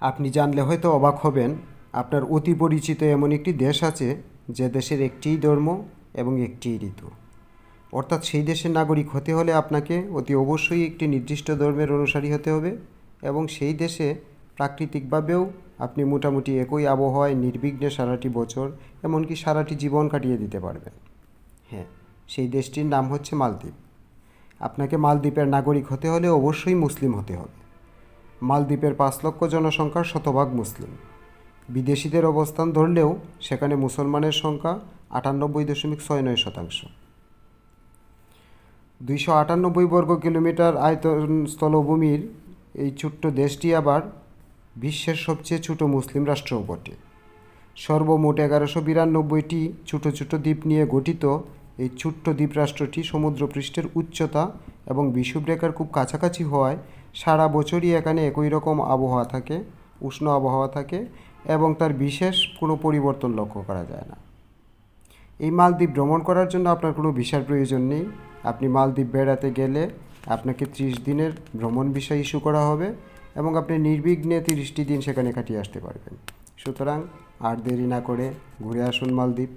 আপনি জানলে হয়তো অবাক হবেন, আপনার অতি পরিচিত এমন একটি দেশ আছে যে দেশের একটিই ধর্ম এবং একটিই ঋতু। অর্থাৎ সেই দেশের নাগরিক হতে হলে আপনাকে অতি অবশ্যই একটি নির্দিষ্ট ধর্মের অনুসারী হতে হবে এবং সেই দেশে প্রাকৃতিকভাবেও আপনি মোটামুটি একই আবহাওয়ায় নির্বিঘ্নে সারাটি বছর এমনকি সারাটি জীবন কাটিয়ে দিতে পারবেন। হ্যাঁ, সেই দেশটির নাম হচ্ছে মালদ্বীপ। আপনাকে মালদ্বীপের নাগরিক হতে হলে অবশ্যই মুসলিম হতে হবে। মালদ্বীপের 5 লক্ষ জনসংখ্যার শতভাগ মুসলিম। বিদেশিদের অবস্থান ধরলেও সেখানে মুসলমানের সংখ্যা 98.69%। 298 বর্গ কিলোমিটার আয়তন স্থলভূমির এই ছোট্ট দেশটি আবার বিশ্বের সবচেয়ে ছোট মুসলিম রাষ্ট্রও বটে। সর্বমোট 1192টি ছোটো ছোটো দ্বীপ নিয়ে গঠিত এই ছোট্ট দ্বীপরাষ্ট্রটি সমুদ্রপৃষ্ঠের উচ্চতা এবং বিষুবরেখার খুব কাছাকাছি হওয়ায় সারা বছরই এখানে একই রকম আবহাওয়া থাকে, উষ্ণ আবহাওয়া থাকে এবং তার বিশেষ কোনো পরিবর্তন লক্ষ্য করা যায় না। এই মালদ্বীপ ভ্রমণ করার জন্য আপনার কোনো ভিসার প্রয়োজন নেই। আপনি মালদ্বীপ বেড়াতে গেলে আপনাকে 30 দিনের ভ্রমণ ভিসা ইস্যু করা হবে এবং আপনি নির্বিঘ্নে 30টি দিন সেখানে কাটিয়ে আসতে পারবেন। সুতরাং আর দেরি না করে ঘুরে আসুন মালদ্বীপ।